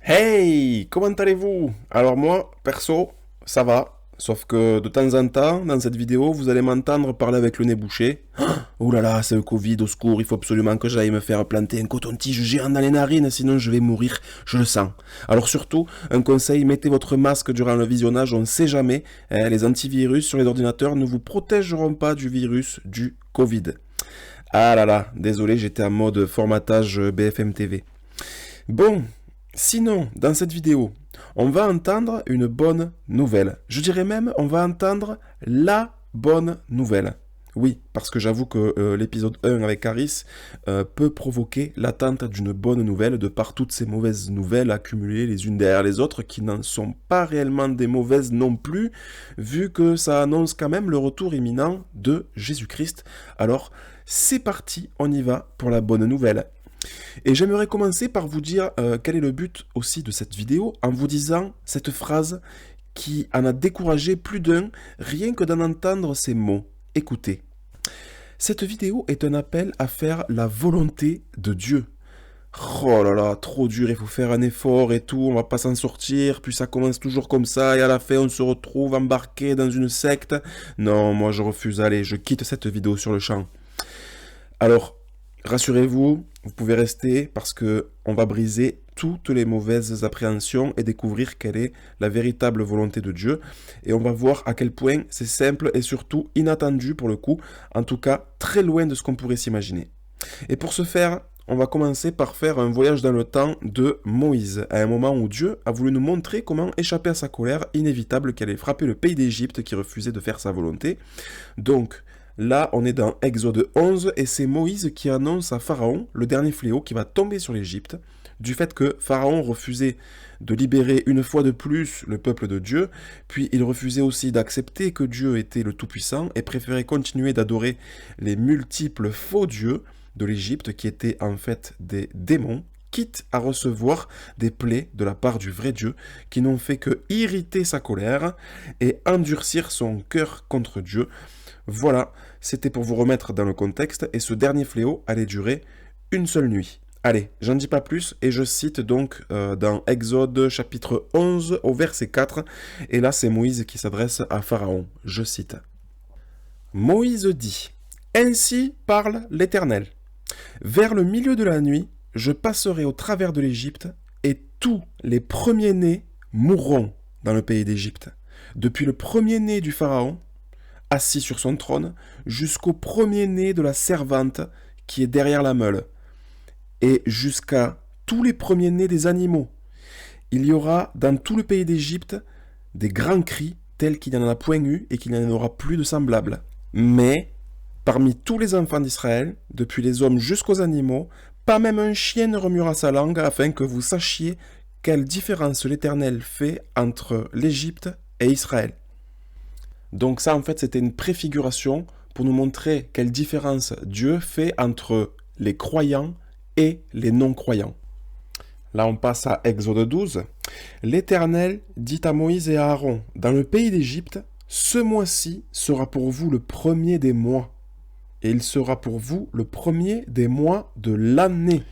Hey, comment allez-vous? Alors moi, perso, ça va. Sauf que de temps en temps, dans cette vidéo, vous allez m'entendre parler avec le nez bouché. Oh là là, c'est le Covid, au secours, il faut absolument que j'aille me faire planter un coton-tige géant dans les narines, sinon je vais mourir, je le sens. Alors surtout, un conseil, mettez votre masque durant le visionnage, on ne sait jamais, les antivirus sur les ordinateurs ne vous protégeront pas du virus du Covid. Ah là là, désolé, j'étais en mode formatage BFM TV. Bon, sinon, dans cette vidéo, on va entendre une bonne nouvelle. Je dirais même, on va entendre la bonne nouvelle. Oui, parce que j'avoue que l'épisode 1 avec Harris peut provoquer l'attente d'une bonne nouvelle de par toutes ces mauvaises nouvelles accumulées les unes derrière les autres qui n'en sont pas réellement des mauvaises non plus, vu que ça annonce quand même le retour imminent de Jésus-Christ. Alors, c'est parti, on y va pour la bonne nouvelle. Et j'aimerais commencer par vous dire quel est le but aussi de cette vidéo en vous disant cette phrase qui en a découragé plus d'un rien que d'en entendre ces mots. Écoutez. Cette vidéo est un appel à faire la volonté de Dieu. Oh là là, trop dur, il faut faire un effort et tout, on va pas s'en sortir, puis ça commence toujours comme ça, et à la fin on se retrouve embarqué dans une secte. Non, moi je refuse, allez, je quitte cette vidéo sur le champ. Alors, rassurez-vous, vous pouvez rester parce que on va briser toutes les mauvaises appréhensions et découvrir quelle est la véritable volonté de Dieu. Et on va voir à quel point c'est simple et surtout inattendu pour le coup, en tout cas très loin de ce qu'on pourrait s'imaginer. Et pour ce faire, on va commencer par faire un voyage dans le temps de Moïse, à un moment où Dieu a voulu nous montrer comment échapper à sa colère inévitable qui allait frapper le pays d'Égypte qui refusait de faire sa volonté. Donc, là, on est dans Exode 11 et c'est Moïse qui annonce à Pharaon le dernier fléau qui va tomber sur l'Égypte, du fait que Pharaon refusait de libérer une fois de plus le peuple de Dieu, puis il refusait aussi d'accepter que Dieu était le Tout-Puissant et préférait continuer d'adorer les multiples faux dieux de l'Égypte qui étaient en fait des démons, quitte à recevoir des plaies de la part du vrai Dieu, qui n'ont fait que irriter sa colère et endurcir son cœur contre Dieu. Voilà, c'était pour vous remettre dans le contexte, et ce dernier fléau allait durer une seule nuit. Allez, j'en dis pas plus, et je cite donc dans Exode chapitre 11 au verset 4, et là c'est Moïse qui s'adresse à Pharaon. Je cite. Moïse dit, ainsi parle l'Éternel. Vers le milieu de la nuit, je passerai au travers de l'Égypte, et tous les premiers-nés mourront dans le pays d'Égypte. Depuis le premier-né du Pharaon, assis sur son trône, jusqu'au premier-né de la servante qui est derrière la meule, et jusqu'à tous les premiers-nés des animaux. Il y aura dans tout le pays d'Égypte des grands cris tels qu'il n'y en a point eu et qu'il n'y en aura plus de semblables. Mais, parmi tous les enfants d'Israël, depuis les hommes jusqu'aux animaux, pas même un chien ne remuera sa langue afin que vous sachiez quelle différence l'Éternel fait entre l'Égypte et Israël. Donc ça, en fait, c'était une préfiguration pour nous montrer quelle différence Dieu fait entre les croyants et les non-croyants. Là, on passe à Exode 12. L'Éternel dit à Moïse et à Aaron, dans le pays d'Égypte, ce mois-ci sera pour vous le premier des mois, et il sera pour vous le premier des mois de l'année.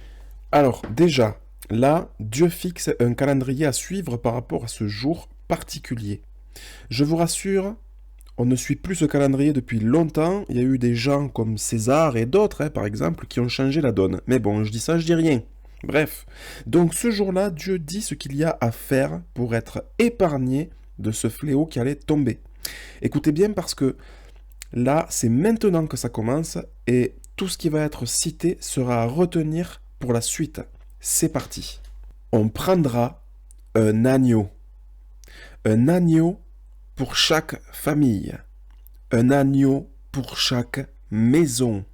Alors, déjà, là, Dieu fixe un calendrier à suivre par rapport à ce jour particulier. Je vous rassure, on ne suit plus ce calendrier depuis longtemps. Il y a eu des gens comme César et d'autres, par exemple, qui ont changé la donne. Mais bon, je dis ça, je dis rien. Bref. Donc ce jour-là, Dieu dit ce qu'il y a à faire pour être épargné de ce fléau qui allait tomber. Écoutez bien parce que là, c'est maintenant que ça commence et tout ce qui va être cité sera à retenir pour la suite. C'est parti. On prendra un agneau. Un agneau pour chaque famille, un agneau pour chaque maison.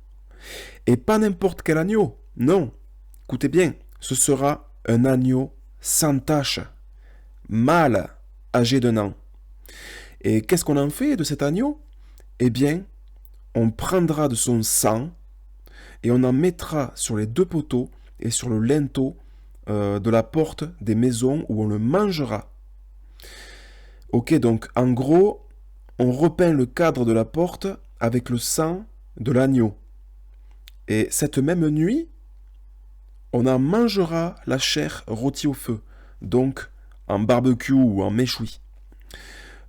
Et pas n'importe quel agneau, non. Écoutez bien, ce sera un agneau sans tache, mâle, âgé d'un an. Et qu'est-ce qu'on en fait de cet agneau? Eh bien, on prendra de son sang et on en mettra sur les deux poteaux et sur le linteau de la porte des maisons où on le mangera. Ok, donc en gros, on repeint le cadre de la porte avec le sang de l'agneau. Et cette même nuit, on en mangera la chair rôtie au feu. donc en barbecue ou en méchoui.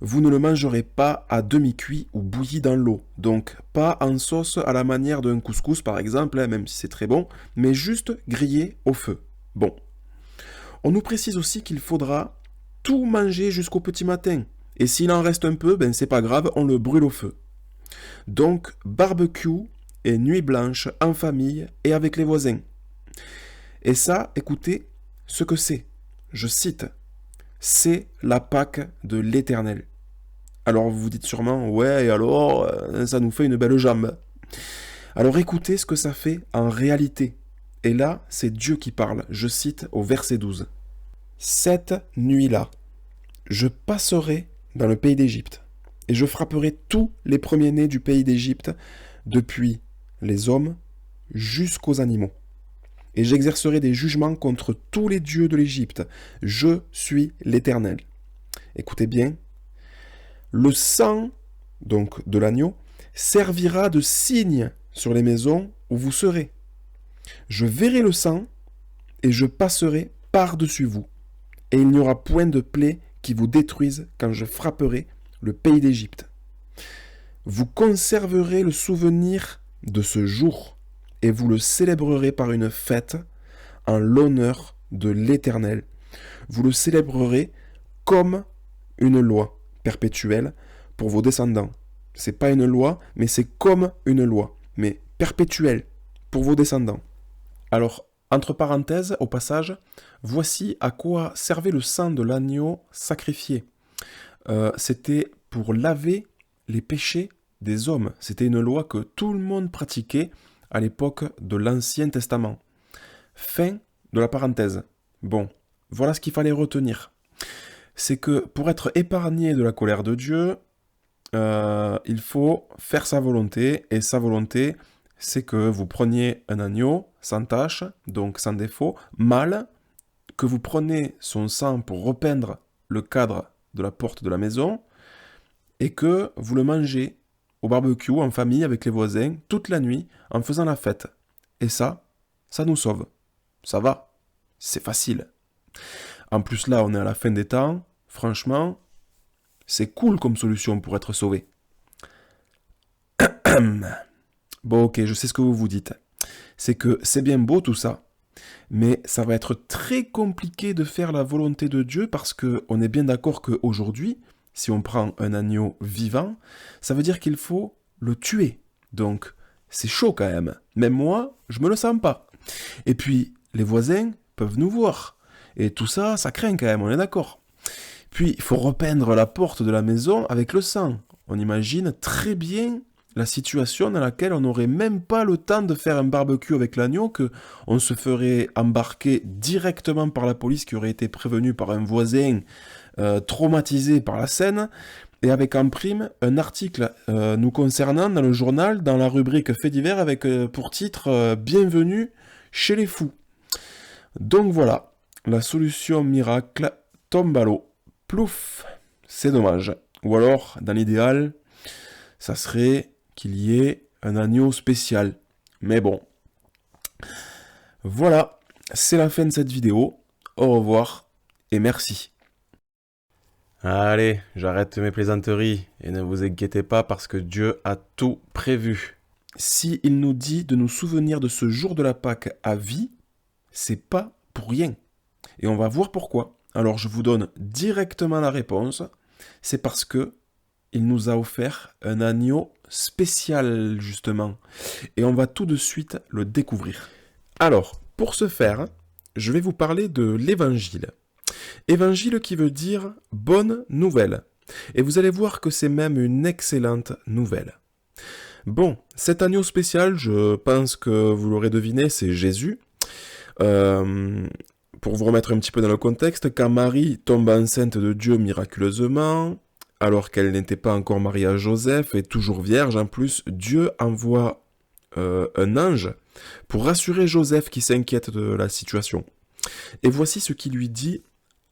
Vous ne le mangerez pas à demi-cuit ou bouilli dans l'eau, donc pas en sauce à la manière d'un couscous par exemple, même si c'est très bon, mais juste grillé au feu. Bon. On nous précise aussi qu'il faudra tout manger jusqu'au petit matin, et s'il en reste un peu, ben c'est pas grave, on le brûle au feu. Donc barbecue et nuit blanche en famille et avec les voisins. Et ça, écoutez ce que c'est. Je cite. C'est la Pâque de l'Éternel. Alors vous vous dites sûrement, ouais, et alors, ça nous fait une belle jambe. Alors écoutez ce que ça fait en réalité. Et là, c'est Dieu qui parle. Je cite au verset 12. Cette nuit-là, je passerai dans le pays d'Égypte, et je frapperai tous les premiers-nés du pays d'Égypte, depuis les hommes jusqu'aux animaux. Et j'exercerai des jugements contre tous les dieux de l'Égypte. Je suis l'Éternel. Écoutez bien. Le sang, donc de l'agneau, servira de signe sur les maisons où vous serez. Je verrai le sang et je passerai par-dessus vous. Et il n'y aura point de plaie qui vous détruise quand je frapperai le pays d'Égypte. Vous conserverez le souvenir de ce jour et vous le célébrerez par une fête en l'honneur de l'Éternel. Vous le célébrerez comme une loi perpétuelle pour vos descendants. C'est pas une loi, mais c'est comme une loi, mais perpétuelle pour vos descendants. Alors, entre parenthèses, au passage, voici à quoi servait le sang de l'agneau sacrifié. C'était pour laver les péchés des hommes. C'était une loi que tout le monde pratiquait à l'époque de l'Ancien Testament. Fin de la parenthèse. Bon, voilà ce qu'il fallait retenir. C'est que pour être épargné de la colère de Dieu, il faut faire sa volonté, et sa volonté, c'est que vous preniez un agneau sans tache, donc sans défaut, mâle, que vous prenez son sang pour repeindre le cadre de la porte de la maison, et que vous le mangez au barbecue, en famille, avec les voisins, toute la nuit, en faisant la fête. Et ça nous sauve. Ça va, c'est facile. En plus là, on est à la fin des temps, franchement, c'est cool comme solution pour être sauvé. Bon ok, je sais ce que vous vous dites. C'est que c'est bien beau tout ça, mais ça va être très compliqué de faire la volonté de Dieu parce qu'on est bien d'accord qu'aujourd'hui, si on prend un agneau vivant, ça veut dire qu'il faut le tuer. Donc, c'est chaud quand même. Même moi, je me le sens pas. Et puis, les voisins peuvent nous voir. Et tout ça, ça craint quand même, on est d'accord. Puis, il faut repeindre la porte de la maison avec le sang. On imagine très bien la situation dans laquelle on n'aurait même pas le temps de faire un barbecue avec l'agneau, qu'on se ferait embarquer directement par la police qui aurait été prévenue par un voisin traumatisé par la scène, et avec en prime un article nous concernant dans le journal, dans la rubrique Faits divers, avec pour titre Bienvenue chez les fous. Donc voilà, la solution miracle tombe à l'eau. Plouf, c'est dommage. Ou alors, dans l'idéal, ça serait qu'il y ait un agneau spécial. Mais bon. Voilà, c'est la fin de cette vidéo. Au revoir et merci. Allez, j'arrête mes plaisanteries et ne vous inquiétez pas parce que Dieu a tout prévu. Si il nous dit de nous souvenir de ce jour de la Pâque à vie, c'est pas pour rien. Et on va voir pourquoi. Alors je vous donne directement la réponse. C'est parce que il nous a offert un agneau spécial justement. Et on va tout de suite le découvrir. Alors, pour ce faire, je vais vous parler de l'Évangile. Évangile qui veut dire bonne nouvelle. Et vous allez voir que c'est même une excellente nouvelle. Bon, cet agneau spécial, je pense que vous l'aurez deviné, c'est Jésus. Pour vous remettre un petit peu dans le contexte, quand Marie tombe enceinte de Dieu miraculeusement, alors qu'elle n'était pas encore mariée à Joseph et toujours vierge en plus, Dieu envoie un ange pour rassurer Joseph qui s'inquiète de la situation. Et voici ce qu'il lui dit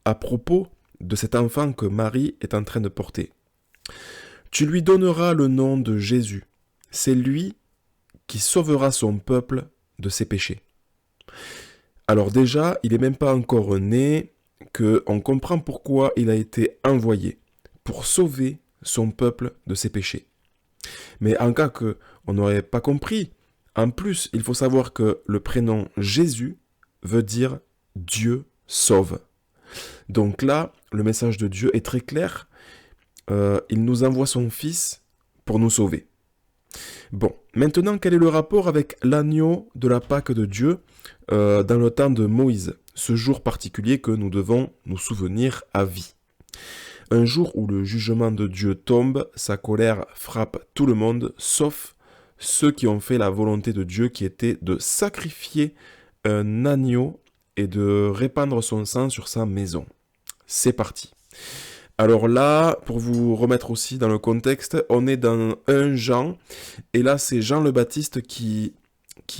à propos de cet enfant que Marie est en train de porter. Tu lui donneras le nom de Jésus. C'est lui qui sauvera son peuple de ses péchés. Alors déjà, il n'est même pas encore né qu'on comprend pourquoi il a été envoyé, pour sauver son peuple de ses péchés. Mais en cas que on n'aurait pas compris, en plus, il faut savoir que le prénom Jésus veut dire Dieu sauve. Donc là, le message de Dieu est très clair. Il nous envoie son Fils pour nous sauver. Bon, maintenant, quel est le rapport avec l'agneau de la Pâque de Dieu dans le temps de Moïse, ce jour particulier que nous devons nous souvenir à vie? Un jour où le jugement de Dieu tombe, sa colère frappe tout le monde, sauf ceux qui ont fait la volonté de Dieu, qui était de sacrifier un agneau et de répandre son sang sur sa maison. C'est parti. Alors là, pour vous remettre aussi dans le contexte, on est dans 1 Jean, et là c'est Jean le Baptiste qui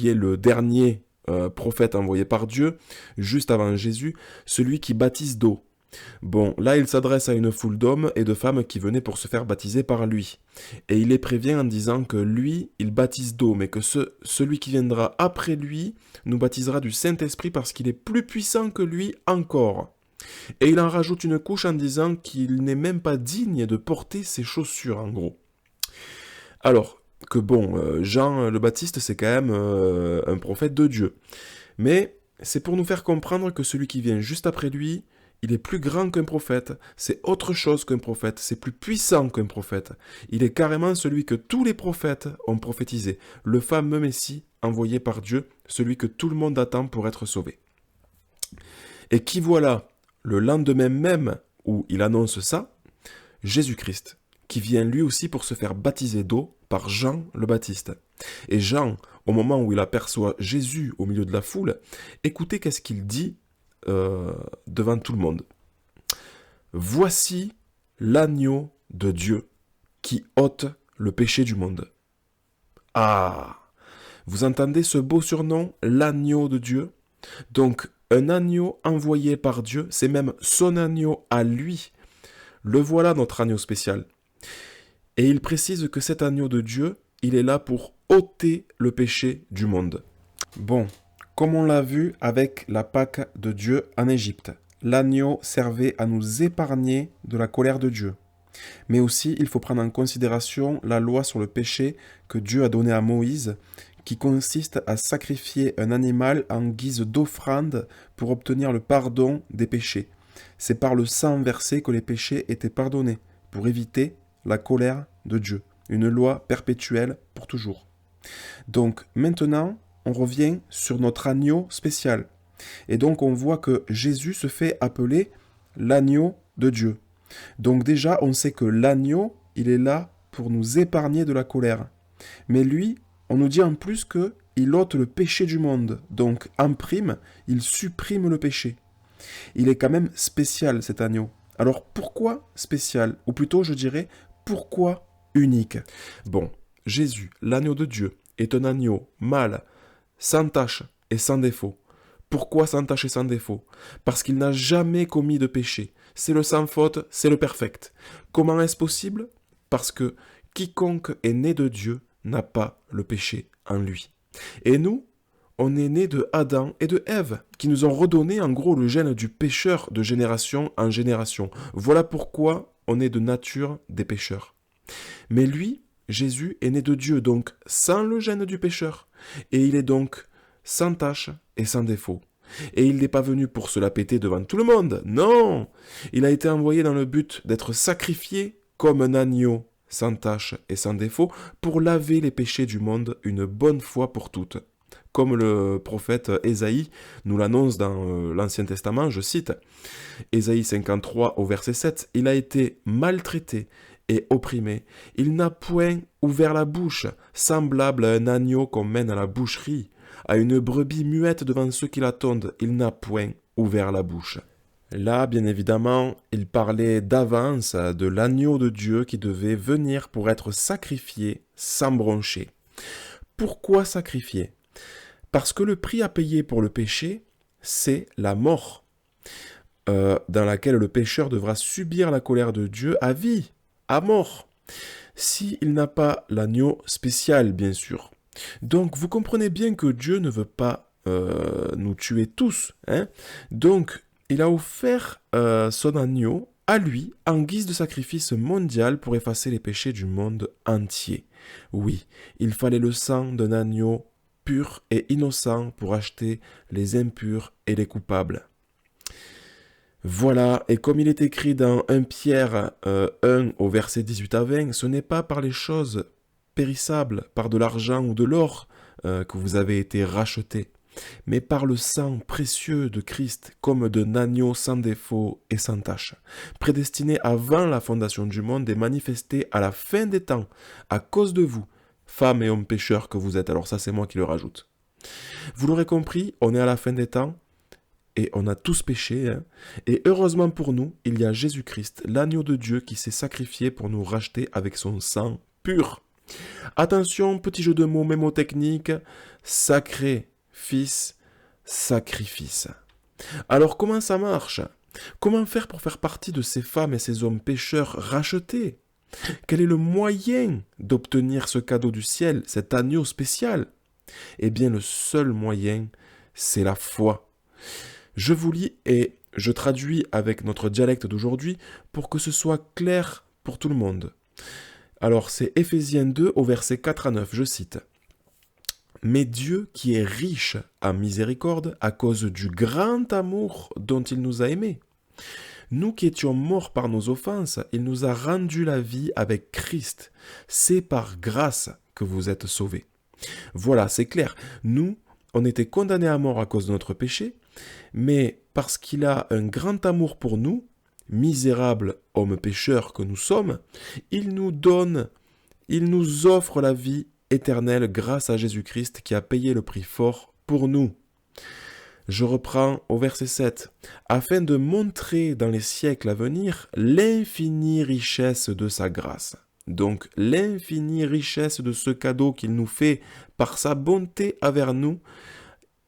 est le dernier prophète envoyé par Dieu, juste avant Jésus, celui qui baptise d'eau. Bon, là il s'adresse à une foule d'hommes et de femmes qui venaient pour se faire baptiser par lui. Et il les prévient en disant que lui, il baptise d'eau, mais que celui qui viendra après lui nous baptisera du Saint-Esprit parce qu'il est plus puissant que lui encore. Et il en rajoute une couche en disant qu'il n'est même pas digne de porter ses chaussures, en gros. Alors, que bon, Jean le Baptiste, c'est quand même un prophète de Dieu. Mais c'est pour nous faire comprendre que celui qui vient juste après lui, il est plus grand qu'un prophète, c'est autre chose qu'un prophète, c'est plus puissant qu'un prophète. Il est carrément celui que tous les prophètes ont prophétisé, le fameux Messie envoyé par Dieu, celui que tout le monde attend pour être sauvé. Et qui voilà, le lendemain même où il annonce ça, Jésus-Christ, qui vient lui aussi pour se faire baptiser d'eau par Jean le Baptiste. Et Jean, au moment où il aperçoit Jésus au milieu de la foule, écoutez qu'est-ce qu'il dit devant tout le monde. Voici l'agneau de Dieu qui ôte le péché du monde. Ah, vous entendez ce beau surnom, l'agneau de Dieu? Donc, un agneau envoyé par Dieu, c'est même son agneau à lui. Le voilà notre agneau spécial. Et il précise que cet agneau de Dieu, il est là pour ôter le péché du monde. Bon, comme on l'a vu avec la Pâque de Dieu en Égypte, l'agneau servait à nous épargner de la colère de Dieu. Mais aussi, il faut prendre en considération la loi sur le péché que Dieu a donnée à Moïse, qui consiste à sacrifier un animal en guise d'offrande pour obtenir le pardon des péchés. C'est par le sang versé que les péchés étaient pardonnés, pour éviter la colère de Dieu. Une loi perpétuelle pour toujours. Donc maintenant, on revient sur notre agneau spécial. Et donc on voit que Jésus se fait appeler l'agneau de Dieu. Donc déjà, on sait que l'agneau, il est là pour nous épargner de la colère. Mais lui, on nous dit en plus qu'il ôte le péché du monde. Donc en prime, il supprime le péché. Il est quand même spécial cet agneau. Alors pourquoi spécial? Ou plutôt je dirais, pourquoi unique? Bon, Jésus, l'agneau de Dieu, est un agneau mâle, sans tache et sans défaut. Pourquoi sans tache et sans défaut? Parce qu'il n'a jamais commis de péché. C'est le sans faute, c'est le perfect. Comment est-ce possible? Parce que quiconque est né de Dieu n'a pas le péché en lui. Et nous, on est né de Adam et de Ève, qui nous ont redonné en gros le gène du pécheur de génération en génération. Voilà pourquoi on est de nature des pécheurs. Mais lui, Jésus, est né de Dieu, donc sans le gène du pécheur. Et il est donc sans tache et sans défaut. Et il n'est pas venu pour se la péter devant tout le monde, non! Il a été envoyé dans le but d'être sacrifié comme un agneau sans tache et sans défaut pour laver les péchés du monde une bonne fois pour toutes. Comme le prophète Ésaïe nous l'annonce dans l'Ancien Testament, je cite, Ésaïe 53 au verset 7, « Il a été maltraité et opprimé. Il n'a point ouvert la bouche, semblable à un agneau qu'on mène à la boucherie, à une brebis muette devant ceux qui la tondent. Il n'a point ouvert la bouche. » Là, bien évidemment, il parlait d'avance de l'agneau de Dieu qui devait venir pour être sacrifié sans broncher. Pourquoi sacrifier? Parce que le prix à payer pour le péché, c'est la mort, dans laquelle le pécheur devra subir la colère de Dieu à vie, à mort, s'il n'a pas l'agneau spécial, bien sûr. Donc, vous comprenez bien que Dieu ne veut pas nous tuer tous, hein? Donc, Il a offert son agneau à lui en guise de sacrifice mondial pour effacer les péchés du monde entier. Oui, il fallait le sang d'un agneau pur et innocent pour acheter les impurs et les coupables. Voilà, et comme il est écrit dans 1 Pierre 1 au verset 18 à 20, ce n'est pas par les choses périssables, par de l'argent ou de l'or que vous avez été rachetés, mais par le sang précieux de Christ, comme d'un agneau sans défaut et sans tache, prédestiné avant la fondation du monde et manifesté à la fin des temps, à cause de vous, femmes et hommes pécheurs que vous êtes. Alors ça, c'est moi qui le rajoute. Vous l'aurez compris, on est à la fin des temps, et on a tous péché, hein. Et heureusement pour nous, il y a Jésus-Christ, l'agneau de Dieu qui s'est sacrifié pour nous racheter avec son sang pur. Attention, petit jeu de mots mémotechnique, sacré, fils, sacrifice. Alors comment ça marche? Comment faire pour faire partie de ces femmes et ces hommes pécheurs rachetés? Quel est le moyen d'obtenir ce cadeau du ciel, cet agneau spécial? Eh bien, le seul moyen, c'est la foi. Je vous lis et je traduis avec notre dialecte d'aujourd'hui pour que ce soit clair pour tout le monde. Alors, c'est Éphésiens 2 au verset 4 à 9, je cite. « Mais Dieu, qui est riche en miséricorde, à cause du grand amour dont il nous a aimés, nous qui étions morts par nos offenses, il nous a rendu la vie avec Christ. C'est par grâce que vous êtes sauvés. » Voilà, c'est clair. Nous, on était condamnés à mort à cause de notre péché, mais parce qu'il a un grand amour pour nous, misérables hommes pécheurs que nous sommes, il nous offre la vie éternelle grâce à Jésus-Christ qui a payé le prix fort pour nous. Je reprends au verset 7. Afin de montrer dans les siècles à venir l'infinie richesse de sa grâce. Donc l'infinie richesse de ce cadeau qu'il nous fait par sa bonté envers nous,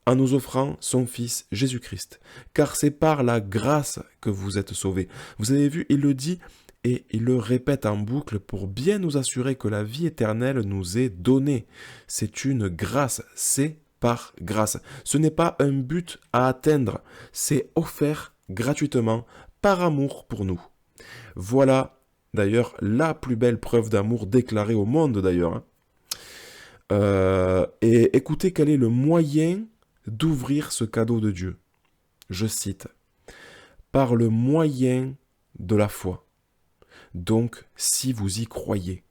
en nous offrant son Fils Jésus-Christ. Car c'est par la grâce que vous êtes sauvés. Vous avez vu, il le dit et il le répète en boucle pour bien nous assurer que la vie éternelle nous est donnée. C'est une grâce, c'est par grâce. Ce n'est pas un but à atteindre, c'est offert gratuitement par amour pour nous. Voilà d'ailleurs la plus belle preuve d'amour déclarée au monde d'ailleurs. Et écoutez quel est le moyen d'ouvrir ce cadeau de Dieu. Je cite, « Par le moyen de la foi. Donc, si vous y croyez. »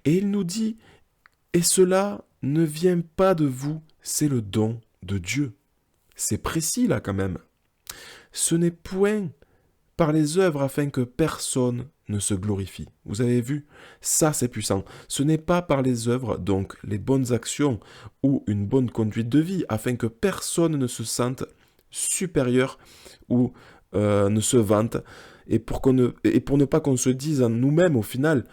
Et il nous dit, « Et cela ne vient pas de vous, c'est le don de Dieu. » C'est précis là quand même. « Ce n'est point par les œuvres afin que personne ne se glorifie. » Vous avez vu? Ça, c'est puissant. Ce n'est pas par les œuvres, donc les bonnes actions ou une bonne conduite de vie, afin que personne ne se sente supérieur ou ne se vante, et pour ne pas qu'on se dise en nous-mêmes au final,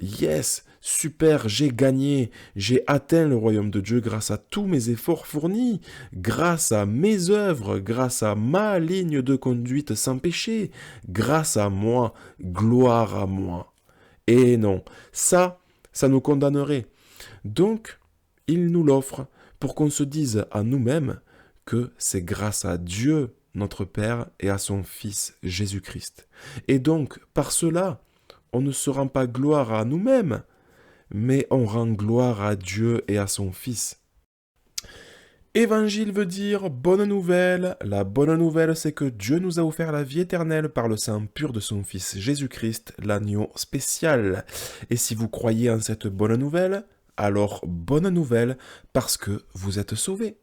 yes, super, j'ai gagné, j'ai atteint le royaume de Dieu grâce à tous mes efforts fournis, grâce à mes œuvres, grâce à ma ligne de conduite sans péché, grâce à moi, gloire à moi. Et non, ça nous condamnerait. Donc, il nous l'offre pour qu'on se dise à nous-mêmes que c'est grâce à Dieu, notre Père, et à son Fils Jésus-Christ. Et donc, par cela, on ne se rend pas gloire à nous-mêmes, mais on rend gloire à Dieu et à son Fils. Évangile veut dire bonne nouvelle. La bonne nouvelle, c'est que Dieu nous a offert la vie éternelle par le sang pur de son Fils Jésus-Christ, l'agneau spécial. Et si vous croyez en cette bonne nouvelle, alors bonne nouvelle parce que vous êtes sauvés.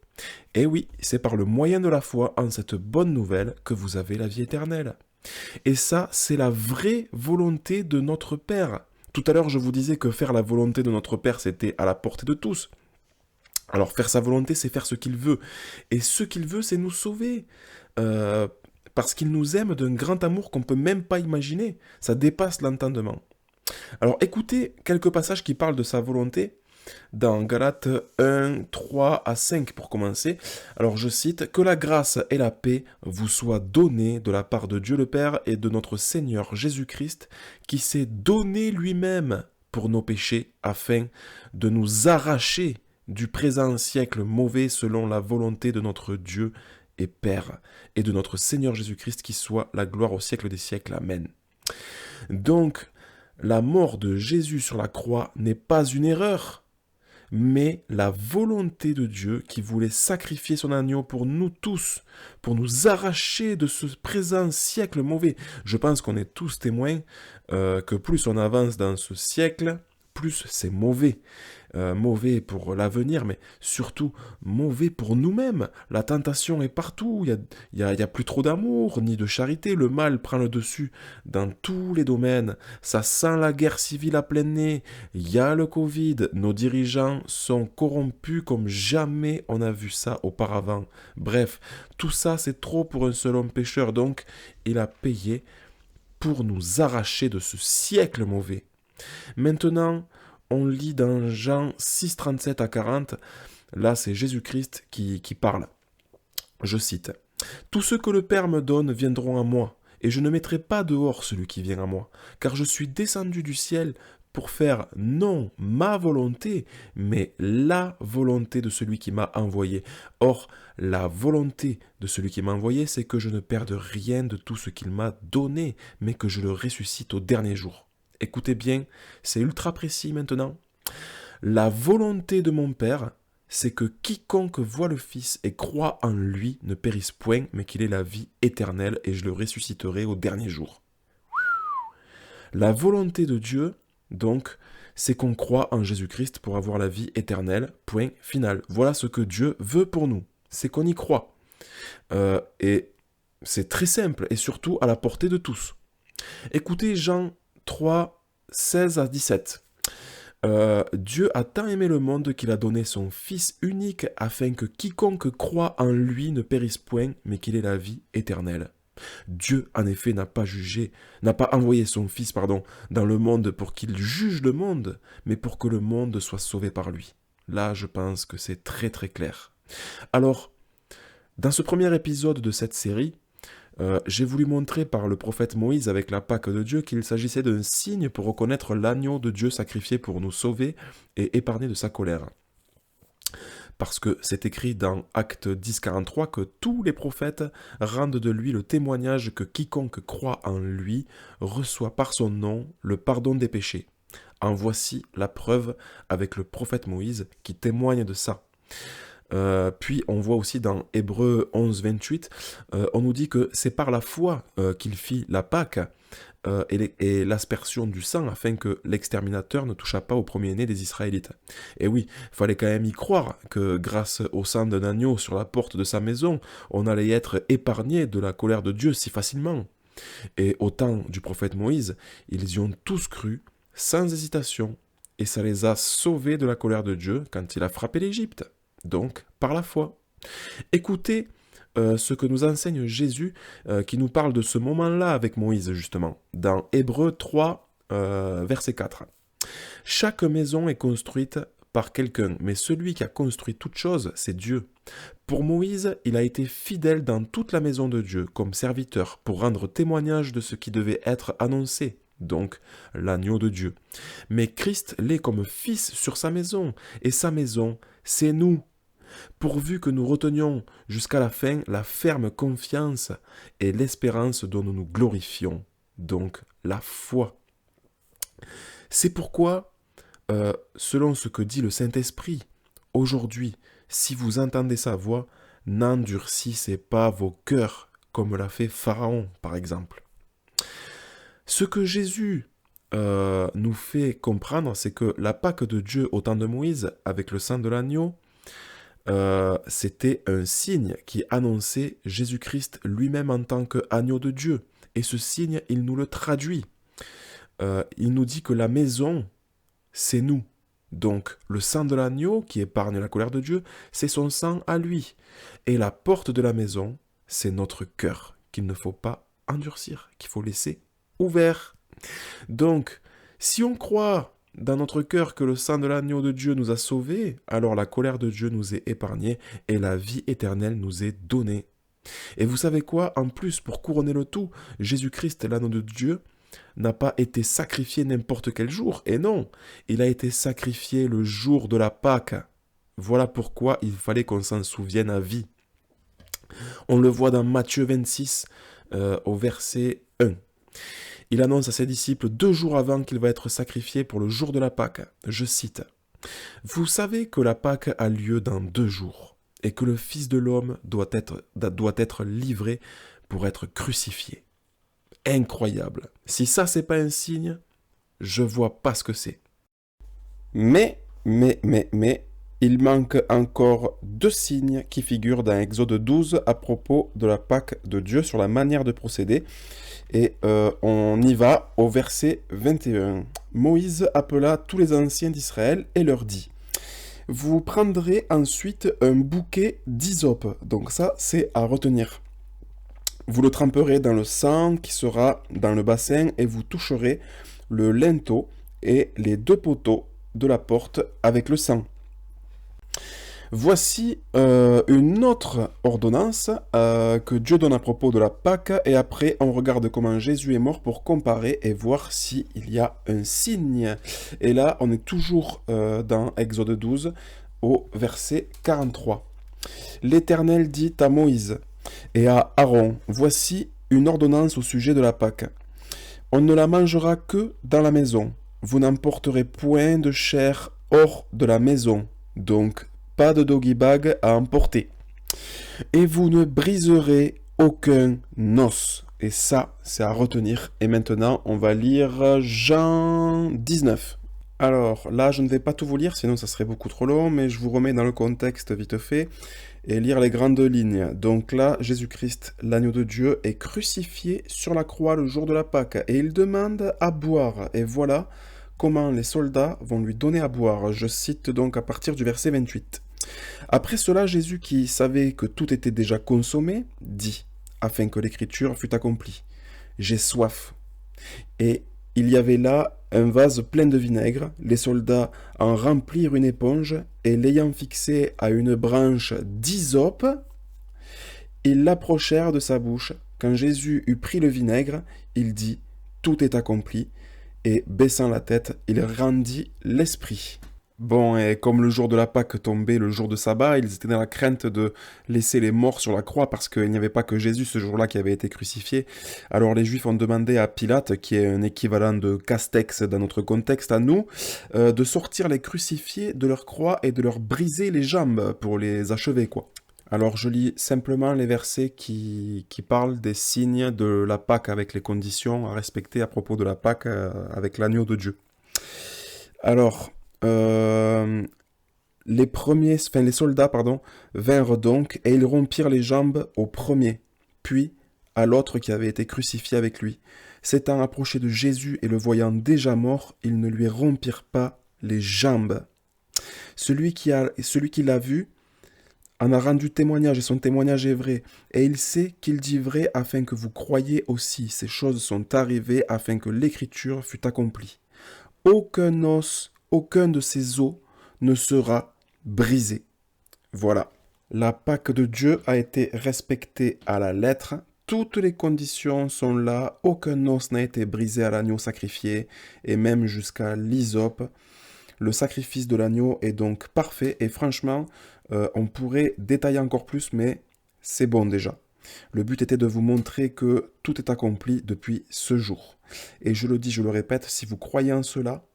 Et oui, c'est par le moyen de la foi en cette bonne nouvelle que vous avez la vie éternelle. Et ça, c'est la vraie volonté de notre Père. Tout à l'heure, je vous disais que faire la volonté de notre Père, c'était à la portée de tous. Alors, faire sa volonté, c'est faire ce qu'il veut. Et ce qu'il veut, c'est nous sauver. Parce qu'il nous aime d'un grand amour qu'on ne peut même pas imaginer. Ça dépasse l'entendement. Alors, écoutez quelques passages qui parlent de sa volonté dans Galates 1, 3 à 5 pour commencer. Alors je cite, « Que la grâce et la paix vous soient données de la part de Dieu le Père et de notre Seigneur Jésus-Christ, qui s'est donné lui-même pour nos péchés, afin de nous arracher du présent siècle mauvais selon la volonté de notre Dieu et Père, et de notre Seigneur Jésus-Christ, qui soit la gloire au siècle des siècles. Amen. Donc, la mort de Jésus sur la croix n'est pas une erreur, mais la volonté de Dieu qui voulait sacrifier son agneau pour nous tous, pour nous arracher de ce présent siècle mauvais. Je pense qu'on est tous témoins que plus on avance dans ce siècle, plus c'est mauvais. Mauvais pour l'avenir, mais surtout mauvais pour nous-mêmes. La tentation est partout, il y a plus trop d'amour, ni de charité, le mal prend le dessus dans tous les domaines, ça sent la guerre civile à plein nez, il y a le Covid, nos dirigeants sont corrompus comme jamais on a vu ça auparavant. Bref, tout ça c'est trop pour un seul homme pécheur, donc il a payé pour nous arracher de ce siècle mauvais. Maintenant, on lit dans Jean 6, 37 à 40, là c'est Jésus-Christ qui parle. Je cite, « Tous ceux que le Père me donne viendront à moi, et je ne mettrai pas dehors celui qui vient à moi, car je suis descendu du ciel pour faire non ma volonté, mais la volonté de celui qui m'a envoyé. Or, la volonté de celui qui m'a envoyé, c'est que je ne perde rien de tout ce qu'il m'a donné, mais que je le ressuscite au dernier jour. » Écoutez bien, c'est ultra précis maintenant. La volonté de mon Père, c'est que quiconque voit le Fils et croit en lui ne périsse point, mais qu'il ait la vie éternelle, et je le ressusciterai au dernier jour. La volonté de Dieu, donc, c'est qu'on croit en Jésus-Christ pour avoir la vie éternelle, point final. Voilà ce que Dieu veut pour nous, c'est qu'on y croit. Et c'est très simple, et surtout à la portée de tous. Écoutez Jean 3, 16 à 17. Dieu a tant aimé le monde qu'il a donné son Fils unique afin que quiconque croit en lui ne périsse point, mais qu'il ait la vie éternelle. Dieu, en effet, n'a pas envoyé son Fils, dans le monde pour qu'il juge le monde, mais pour que le monde soit sauvé par lui. Là, je pense que c'est très très clair. Alors, dans ce premier épisode de cette série, j'ai voulu montrer par le prophète Moïse avec la Pâque de Dieu qu'il s'agissait d'un signe pour reconnaître l'agneau de Dieu sacrifié pour nous sauver et épargner de sa colère. Parce que c'est écrit dans Acte 10, 43 que tous les prophètes rendent de lui le témoignage que quiconque croit en lui reçoit par son nom le pardon des péchés. En voici la preuve avec le prophète Moïse qui témoigne de ça. Puis on voit aussi dans Hébreux 11, 28, on nous dit que c'est par la foi qu'il fit la Pâque et l'aspersion du sang afin que l'exterminateur ne touchât pas au premier-né des Israélites. Et oui, il fallait quand même y croire que grâce au sang d'un agneau sur la porte de sa maison, on allait être épargné de la colère de Dieu si facilement. Et au temps du prophète Moïse, ils y ont tous cru, sans hésitation, et ça les a sauvés de la colère de Dieu quand il a frappé l'Égypte. Donc, par la foi. Écoutez ce que nous enseigne Jésus qui nous parle de ce moment-là avec Moïse, justement, dans Hébreux 3, verset 4. « Chaque maison est construite par quelqu'un, mais celui qui a construit toute chose, c'est Dieu. Pour Moïse, il a été fidèle dans toute la maison de Dieu, comme serviteur, pour rendre témoignage de ce qui devait être annoncé. » Donc l'agneau de Dieu. Mais Christ l'est comme fils sur sa maison, et sa maison, c'est nous. Pourvu que nous retenions jusqu'à la fin la ferme confiance et l'espérance dont nous nous glorifions, donc la foi. C'est pourquoi, selon ce que dit le Saint-Esprit, aujourd'hui, si vous entendez sa voix, n'endurcissez pas vos cœurs, comme l'a fait Pharaon, par exemple. Ce que Jésus nous fait comprendre, c'est que la Pâque de Dieu au temps de Moïse, avec le sang de l'agneau, c'était un signe qui annonçait Jésus-Christ lui-même en tant qu'agneau de Dieu. Et ce signe, il nous le traduit. Il nous dit que la maison, c'est nous. Donc, le sang de l'agneau, qui épargne la colère de Dieu, c'est son sang à lui. Et la porte de la maison, c'est notre cœur, qu'il ne faut pas endurcir, qu'il faut laisser ouvert. Donc, si on croit dans notre cœur que le sang de l'agneau de Dieu nous a sauvés, alors la colère de Dieu nous est épargnée et la vie éternelle nous est donnée. Et vous savez quoi? En plus, pour couronner le tout, Jésus-Christ, l'agneau de Dieu, n'a pas été sacrifié n'importe quel jour. Et non, il a été sacrifié le jour de la Pâque. Voilà pourquoi il fallait qu'on s'en souvienne à vie. On le voit dans Matthieu 26 au verset 1. Il annonce à ses disciples 2 jours avant qu'il va être sacrifié pour le jour de la Pâque. Je cite, « Vous savez que la Pâque a lieu dans 2 jours et que le Fils de l'homme doit être livré pour être crucifié. » Incroyable. Si ça, c'est pas un signe, je vois pas ce que c'est. Mais, il manque encore 2 signes qui figurent dans Exode 12 à propos de la Pâque de Dieu sur la manière de procéder. Et on y va au verset 21. Moïse appela tous les anciens d'Israël et leur dit, « Vous prendrez ensuite un bouquet d'hysope. » Donc ça, c'est à retenir. « Vous le tremperez dans le sang qui sera dans le bassin et vous toucherez le linteau et les 2 poteaux de la porte avec le sang. » Voici une autre ordonnance que Dieu donne à propos de la Pâque, et après on regarde comment Jésus est mort pour comparer et voir s'il y a un signe. Et là on est toujours dans Exode 12 au verset 43. L'Éternel dit à Moïse et à Aaron, voici une ordonnance au sujet de la Pâque. On ne la mangera que dans la maison. Vous n'emporterez point de chair hors de la maison, donc pas de doggy bag à emporter. Et vous ne briserez aucun os. Et ça, c'est à retenir. Et maintenant, on va lire Jean 19. Alors là, je ne vais pas tout vous lire, sinon ça serait beaucoup trop long, mais je vous remets dans le contexte vite fait et lire les grandes lignes. Donc là, Jésus-Christ, l'agneau de Dieu, est crucifié sur la croix le jour de la Pâque et il demande à boire. Et voilà comment les soldats vont lui donner à boire. Je cite donc à partir du verset 28. Après cela, Jésus, qui savait que tout était déjà consommé, dit, afin que l'écriture fût accomplie, « J'ai soif. » Et il y avait là un vase plein de vinaigre. Les soldats en remplirent une éponge et l'ayant fixée à une branche d'hysope, ils l'approchèrent de sa bouche. Quand Jésus eut pris le vinaigre, il dit, « Tout est accompli. » Et baissant la tête, il rendit l'esprit. Bon, et comme le jour de la Pâque tombait le jour de sabbat, ils étaient dans la crainte de laisser les morts sur la croix parce qu'il n'y avait pas que Jésus ce jour-là qui avait été crucifié. Alors les Juifs ont demandé à Pilate, qui est un équivalent de Castex dans notre contexte à nous, de sortir les crucifiés de leur croix et de leur briser les jambes pour les achever, quoi. Alors je lis simplement les versets qui parlent des signes de la Pâque avec les conditions à respecter à propos de la Pâque avec l'agneau de Dieu. Alors, les soldats vinrent donc et ils rompirent les jambes au premier, puis à l'autre qui avait été crucifié avec lui. S'étant approché de Jésus et le voyant déjà mort, ils ne lui rompirent pas les jambes. Celui qui l'a vu en a rendu témoignage et son témoignage est vrai. Et il sait qu'il dit vrai afin que vous croyiez aussi. Ces choses sont arrivées afin que l'écriture fût accomplie. Aucun os, aucun de ces os ne sera brisé. Voilà. La Pâque de Dieu a été respectée à la lettre. Toutes les conditions sont là. Aucun os n'a été brisé à l'agneau sacrifié et même jusqu'à l'hysope. Le sacrifice de l'agneau est donc parfait et franchement, on pourrait détailler encore plus, mais c'est bon déjà. Le but était de vous montrer que tout est accompli depuis ce jour. Et je le dis, je le répète, si vous croyez en cela,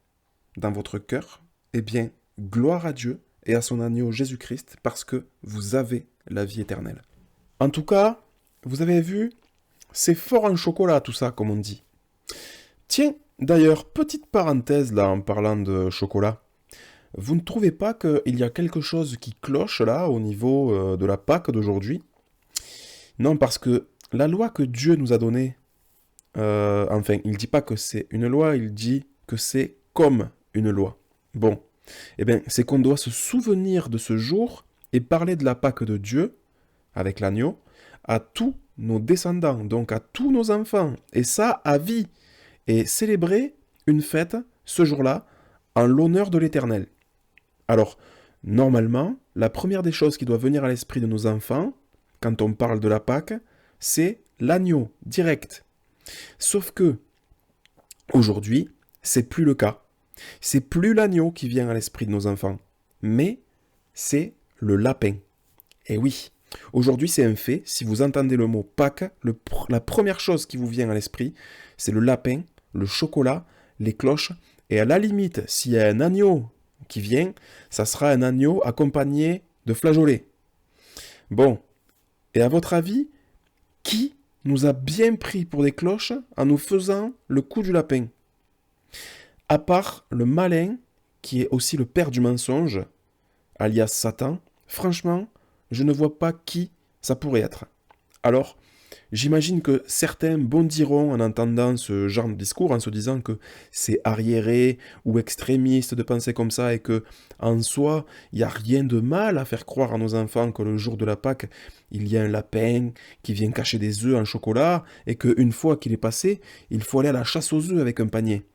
dans votre cœur, eh bien, gloire à Dieu et à son agneau Jésus-Christ, parce que vous avez la vie éternelle. En tout cas, vous avez vu, c'est fort en chocolat tout ça, comme on dit. Tiens, d'ailleurs, petite parenthèse là en parlant de chocolat. Vous ne trouvez pas qu'il y a quelque chose qui cloche là au niveau de la Pâque d'aujourd'hui? Non, parce que la loi que Dieu nous a donnée, enfin, il ne dit pas que c'est une loi, il dit que c'est comme une loi. Bon, eh bien, c'est qu'on doit se souvenir de ce jour et parler de la Pâque de Dieu, avec l'agneau, à tous nos descendants, donc à tous nos enfants, et ça à vie, et célébrer une fête ce jour-là en l'honneur de l'Éternel. Alors, normalement, la première des choses qui doit venir à l'esprit de nos enfants, quand on parle de la Pâque, c'est l'agneau, direct. Sauf que, aujourd'hui, c'est plus le cas. C'est plus l'agneau qui vient à l'esprit de nos enfants, mais c'est le lapin. Et oui, Aujourd'hui, c'est un fait. Si vous entendez le mot Pâques, la première chose qui vous vient à l'esprit, c'est le lapin, le chocolat, les cloches, et à la limite, s'il y a un agneau qui vient, ça sera un agneau accompagné de flageolets. Bon, et à votre avis, qui nous a bien pris pour des cloches en nous faisant le coup du lapin? À part le malin, qui est aussi le père du mensonge, alias Satan, franchement, je ne vois pas qui ça pourrait être. Alors, j'imagine que certains bondiront en entendant ce genre de discours en se disant que c'est arriéré ou extrémiste de penser comme ça et que, en soi, il n'y a rien de mal à faire croire à nos enfants que le jour de la Pâque, il y a un lapin qui vient cacher des œufs en chocolat et qu'une fois qu'il est passé, il faut aller à la chasse aux œufs avec un panier.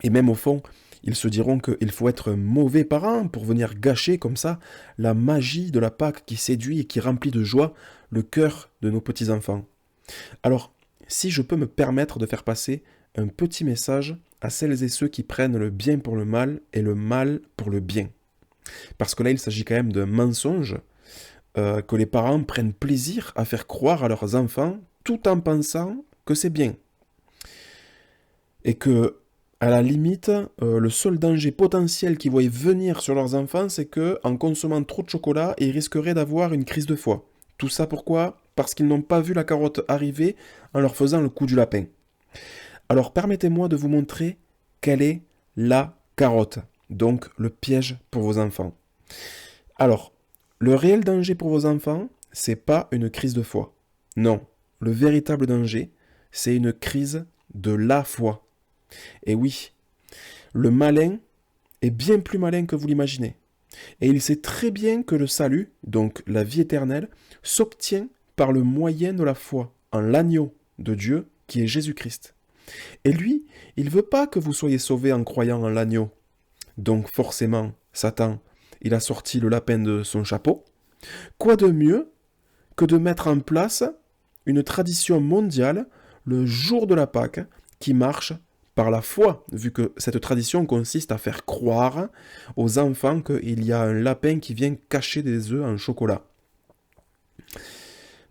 Et même au fond, ils se diront qu'il faut être un mauvais parent pour venir gâcher comme ça la magie de la Pâque qui séduit et qui remplit de joie le cœur de nos petits-enfants. Alors, si je peux me permettre de faire passer un petit message à celles et ceux qui prennent le bien pour le mal et le mal pour le bien. Parce que là, il s'agit quand même d'un mensonge que les parents prennent plaisir à faire croire à leurs enfants tout en pensant que c'est bien. Et que, à la limite, le seul danger potentiel qu'ils voient venir sur leurs enfants, c'est que, en consommant trop de chocolat, ils risqueraient d'avoir une crise de foie. Tout ça pourquoi? Parce qu'ils n'ont pas vu la carotte arriver en leur faisant le coup du lapin. Alors permettez-moi de vous montrer quelle est la carotte, donc le piège pour vos enfants. Alors, le réel danger pour vos enfants, c'est pas une crise de foi. Non, le véritable danger, c'est une crise de la foi. Et oui, le malin est bien plus malin que vous l'imaginez. Et il sait très bien que le salut, donc la vie éternelle, s'obtient par le moyen de la foi en l'agneau de Dieu qui est Jésus-Christ. Et lui, il ne veut pas que vous soyez sauvés en croyant en l'agneau. Donc forcément, Satan, il a sorti le lapin de son chapeau. Quoi de mieux que de mettre en place une tradition mondiale le jour de la Pâque qui marche par la foi, vu que cette tradition consiste à faire croire aux enfants qu'il y a un lapin qui vient cacher des œufs en chocolat.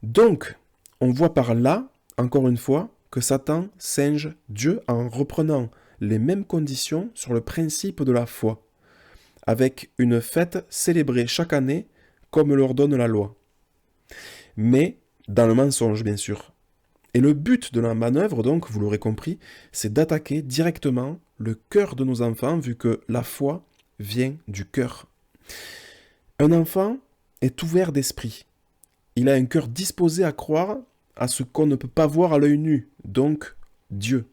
Donc, on voit par là, encore une fois, que Satan singe Dieu en reprenant les mêmes conditions sur le principe de la foi, avec une fête célébrée chaque année comme l'ordonne la loi. Mais dans le mensonge, bien sûr. Et le but de la manœuvre, donc, vous l'aurez compris, c'est d'attaquer directement le cœur de nos enfants, vu que la foi vient du cœur. Un enfant est ouvert d'esprit. Il a un cœur disposé à croire à ce qu'on ne peut pas voir à l'œil nu, donc Dieu.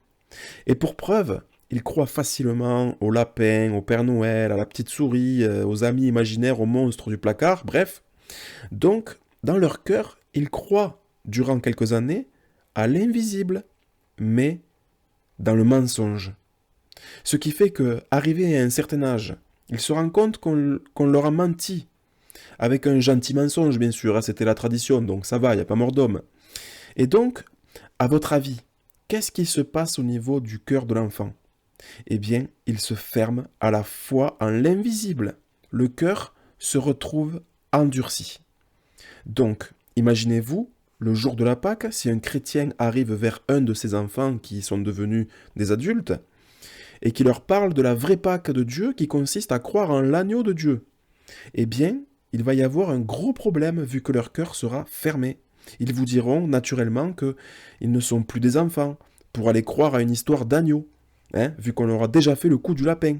Et pour preuve, il croit facilement au lapin, au Père Noël, à la petite souris, aux amis imaginaires, aux monstres du placard, bref. Donc, dans leur cœur, ils croient, durant quelques années, à l'invisible, mais dans le mensonge. Ce qui fait que, arrivé à un certain âge, ils se rendent compte qu'on leur a menti. Avec un gentil mensonge, bien sûr, hein, c'était la tradition, donc ça va, il n'y a pas mort d'homme. Et donc, à votre avis, qu'est-ce qui se passe au niveau du cœur de l'enfant? Eh bien, il se ferme à la fois en l'invisible. Le cœur se retrouve endurci. Donc, imaginez-vous, le jour de la Pâque, si un chrétien arrive vers un de ses enfants qui sont devenus des adultes, et qui leur parle de la vraie Pâque de Dieu qui consiste à croire en l'agneau de Dieu, eh bien, il va y avoir un gros problème vu que leur cœur sera fermé. Ils vous diront naturellement qu'ils ne sont plus des enfants pour aller croire à une histoire d'agneau, vu qu'on leur a déjà fait le coup du lapin.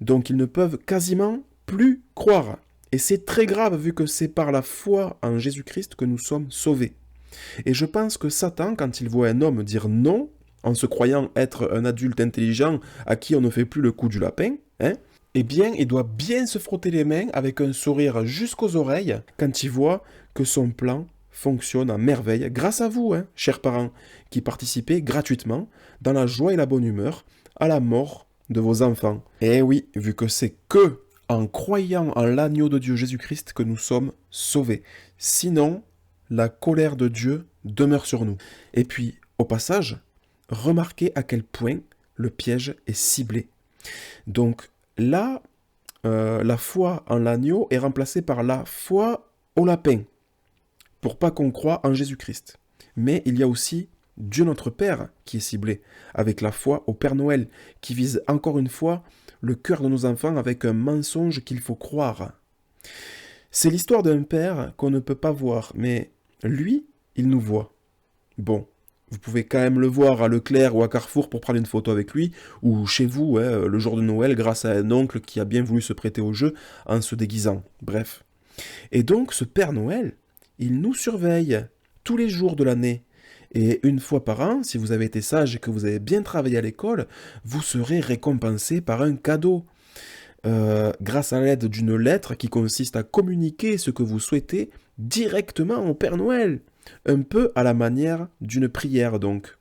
Donc ils ne peuvent quasiment plus croire. Et c'est très grave vu que c'est par la foi en Jésus-Christ que nous sommes sauvés. Et je pense que Satan, quand il voit un homme dire non, en se croyant être un adulte intelligent à qui on ne fait plus le coup du lapin, eh bien, il doit bien se frotter les mains avec un sourire jusqu'aux oreilles quand il voit que son plan fonctionne à merveille grâce à vous, chers parents, qui participez gratuitement, dans la joie et la bonne humeur, à la mort de vos enfants. Et oui, vu que c'est que en croyant en l'agneau de Dieu Jésus-Christ que nous sommes sauvés. Sinon, la colère de Dieu demeure sur nous. Et puis, au passage, remarquez à quel point le piège est ciblé. Donc là, la foi en l'agneau est remplacée par la foi au lapin. pour pas qu'on croie en Jésus-Christ. Mais il y a aussi Dieu notre Père qui est ciblé, avec la foi au Père Noël, qui vise encore une fois le cœur de nos enfants avec un mensonge qu'il faut croire. C'est l'histoire d'un père qu'on ne peut pas voir, mais lui, il nous voit. Bon, vous pouvez quand même le voir à Leclerc ou à Carrefour pour prendre une photo avec lui, ou chez vous, le jour de Noël, grâce à un oncle qui a bien voulu se prêter au jeu en se déguisant. Bref. Et donc, ce Père Noël, il nous surveille tous les jours de l'année. Et une fois par an, si vous avez été sage et que vous avez bien travaillé à l'école, vous serez récompensé par un cadeau. Grâce à l'aide d'une lettre qui consiste à communiquer ce que vous souhaitez directement au Père Noël. Un peu à la manière d'une prière donc.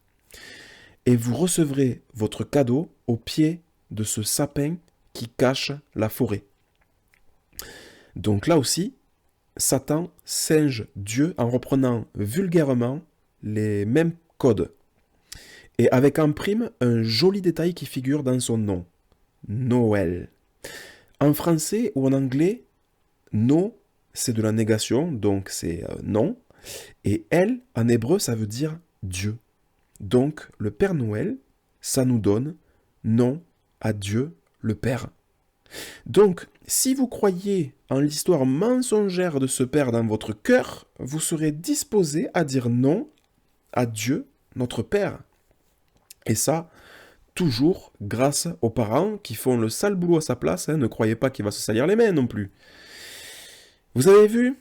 Et vous recevrez votre cadeau au pied de ce sapin qui cache la forêt. Donc là aussi, Satan singe Dieu en reprenant vulgairement les mêmes codes. Et avec en prime un joli détail qui figure dans son nom. Noël. En français ou en anglais, no, c'est de la négation, donc c'est non. Et el, en hébreu, ça veut dire Dieu. Donc, le Père Noël, ça nous donne nom à Dieu, le Père. Donc, si vous croyez en l'histoire mensongère de ce Père dans votre cœur, vous serez disposé à dire non à Dieu, notre Père. Et ça, toujours grâce aux parents qui font le sale boulot à sa place. Ne croyez pas qu'il va se salir les mains non plus. Vous avez vu?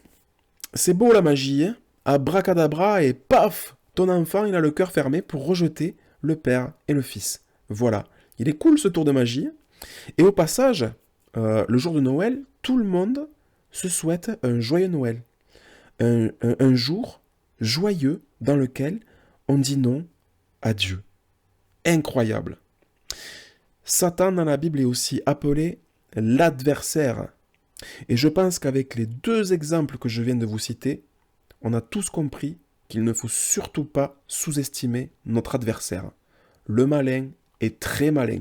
C'est beau la magie, hein? Abracadabra et paf! Ton enfant, il a le cœur fermé pour rejeter le Père et le Fils. Voilà. Il est cool ce tour de magie. Et au passage, le jour de Noël, tout le monde se souhaite un joyeux Noël. Un jour joyeux dans lequel on dit non à Dieu. Incroyable. Satan dans la Bible est aussi appelé l'adversaire. Et je pense qu'avec les deux exemples que je viens de vous citer, on a tous compris qu'il ne faut surtout pas sous-estimer notre adversaire. Le malin est très malin.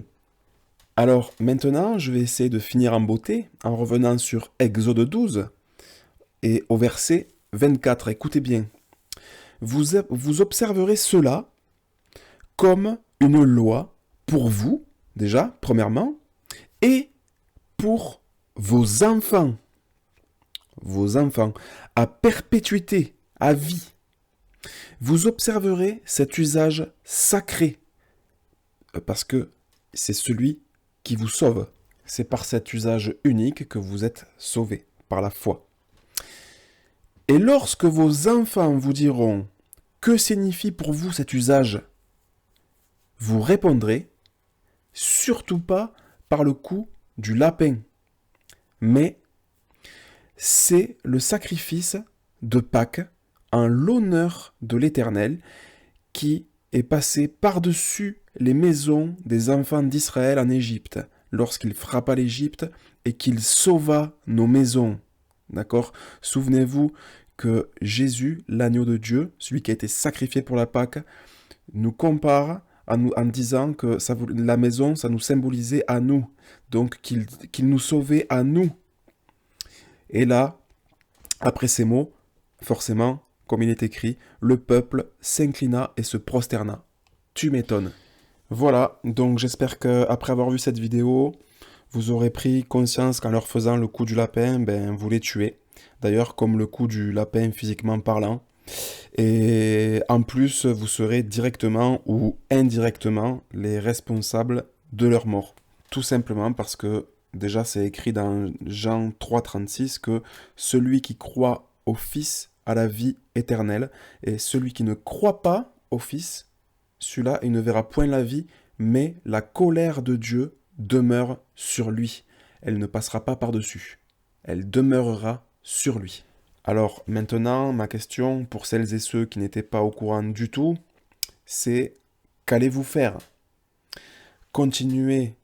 Alors maintenant, je vais essayer de finir en beauté en revenant sur Exode 12 et au verset 24. Écoutez bien. Vous observerez cela comme une loi pour vous, déjà, premièrement, et pour vos enfants, à perpétuité, à vie. Vous observerez cet usage sacré, parce que c'est celui qui vous sauve. C'est par cet usage unique que vous êtes sauvés, par la foi. Et lorsque vos enfants vous diront « Que signifie pour vous cet usage ?» vous répondrez « Surtout pas par le coup du lapin, mais c'est le sacrifice de Pâques en l'honneur de l'Éternel qui est passé par-dessus les maisons des enfants d'Israël en Égypte, lorsqu'il frappa l'Égypte et qu'il sauva nos maisons. » D'accord? Souvenez-vous que Jésus, l'agneau de Dieu, celui qui a été sacrifié pour la Pâque, nous compare en disant que la maison, ça nous symbolisait à nous. Donc qu'il nous sauvait à nous. Et là, après ces mots, forcément, comme il est écrit, le peuple s'inclina et se prosterna. Tu m'étonnes. Voilà, donc j'espère qu'après avoir vu cette vidéo, vous aurez pris conscience qu'en leur faisant le coup du lapin, vous les tuez. D'ailleurs, comme le coup du lapin physiquement parlant. Et en plus, vous serez directement ou indirectement les responsables de leur mort. Tout simplement parce que, déjà c'est écrit dans Jean 3,36 que celui qui croit au Fils a la vie éternelle, et celui qui ne croit pas au Fils, celui-là, il ne verra point la vie, mais la colère de Dieu demeure sur lui. Elle ne passera pas par-dessus. Elle demeurera sur lui. Alors maintenant, ma question pour celles et ceux qui n'étaient pas au courant du tout, c'est qu'allez-vous faire? Continuer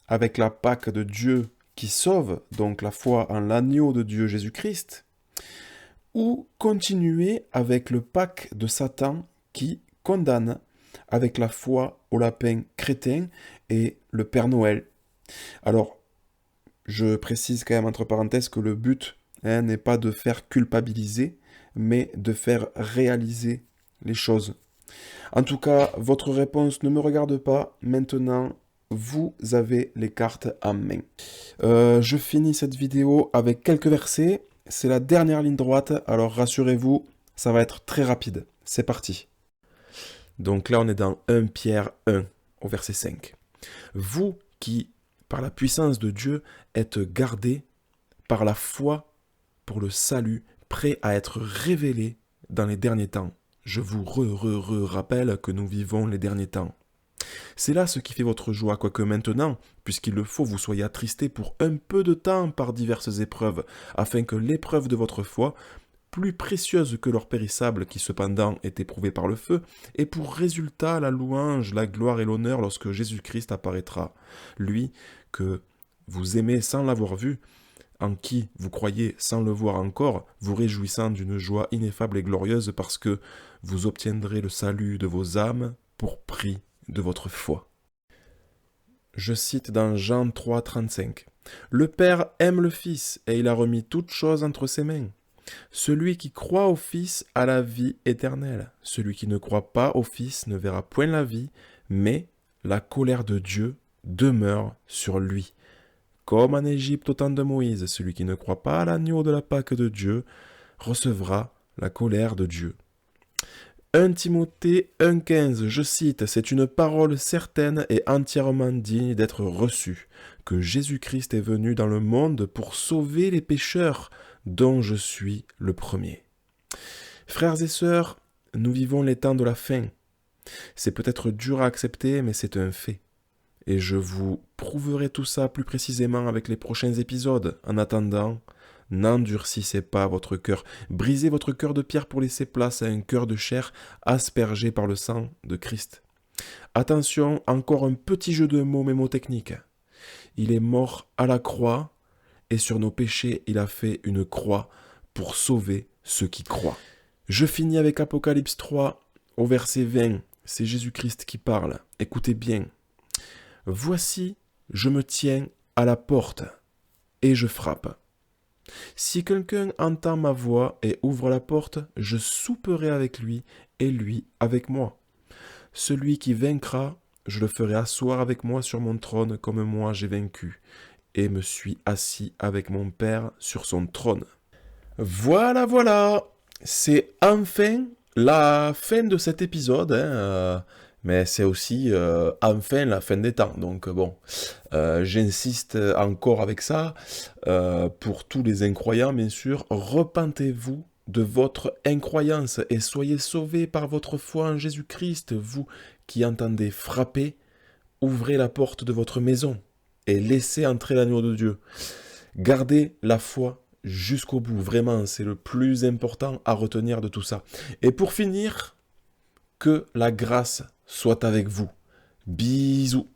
avec la Pâque de Dieu qui sauve, donc la foi en l'agneau de Dieu Jésus-Christ, ou continuer avec le Pâque de Satan qui condamne, avec la foi au lapin crétin et le Père Noël. Alors, je précise quand même entre parenthèses que le but n'est pas de faire culpabiliser, mais de faire réaliser les choses. En tout cas, votre réponse ne me regarde pas. Maintenant, vous avez les cartes en main. Je finis cette vidéo avec quelques versets. C'est la dernière ligne droite, alors rassurez-vous, ça va être très rapide. C'est parti. Donc là, on est dans 1 Pierre 1, au verset 5. Vous qui, par la puissance de Dieu, êtes gardés par la foi pour le salut, prêt à être révélé dans les derniers temps. Je vous rappelle que nous vivons les derniers temps. C'est là ce qui fait votre joie, quoique maintenant, puisqu'il le faut, vous soyez attristés pour un peu de temps par diverses épreuves, afin que l'épreuve de votre foi, plus précieuse que l'or périssable qui cependant est éprouvé par le feu, ait pour résultat la louange, la gloire et l'honneur lorsque Jésus-Christ apparaîtra. Lui que vous aimez sans l'avoir vu, en qui vous croyez sans le voir encore, vous réjouissant d'une joie ineffable et glorieuse parce que vous obtiendrez le salut de vos âmes pour prix de votre foi. Je cite dans Jean 3, 35. « Le Père aime le Fils et il a remis toutes choses entre ses mains. Celui qui croit au Fils a la vie éternelle. Celui qui ne croit pas au Fils ne verra point la vie, mais la colère de Dieu demeure sur lui. Comme en Égypte au temps de Moïse, celui qui ne croit pas à l'agneau de la Pâque de Dieu recevra la colère de Dieu. » 1 Timothée 1,15, je cite, « C'est une parole certaine et entièrement digne d'être reçue, que Jésus-Christ est venu dans le monde pour sauver les pécheurs, dont je suis le premier. » Frères et sœurs, nous vivons les temps de la fin. C'est peut-être dur à accepter, mais c'est un fait. Et je vous prouverai tout ça plus précisément avec les prochains épisodes. En attendant, n'endurcissez pas votre cœur. Brisez votre cœur de pierre pour laisser place à un cœur de chair aspergé par le sang de Christ. Attention, encore un petit jeu de mots mémotechniques. Il est mort à la croix et sur nos péchés, il a fait une croix pour sauver ceux qui croient. Je finis avec Apocalypse 3 au verset 20. C'est Jésus-Christ qui parle. Écoutez bien. « Voici, je me tiens à la porte et je frappe. Si quelqu'un entend ma voix et ouvre la porte, je souperai avec lui et lui avec moi. Celui qui vaincra, je le ferai asseoir avec moi sur mon trône comme moi j'ai vaincu et me suis assis avec mon Père sur son trône. » Voilà, c'est enfin la fin de cet épisode, mais c'est aussi enfin la fin des temps. Donc bon, j'insiste encore avec ça. Pour tous les incroyants, bien sûr, repentez-vous de votre incroyance et soyez sauvés par votre foi en Jésus-Christ. Vous qui entendez frapper, ouvrez la porte de votre maison et laissez entrer l'agneau de Dieu. Gardez la foi jusqu'au bout. Vraiment, c'est le plus important à retenir de tout ça. Et pour finir, que la grâce soit avec vous. Bisous.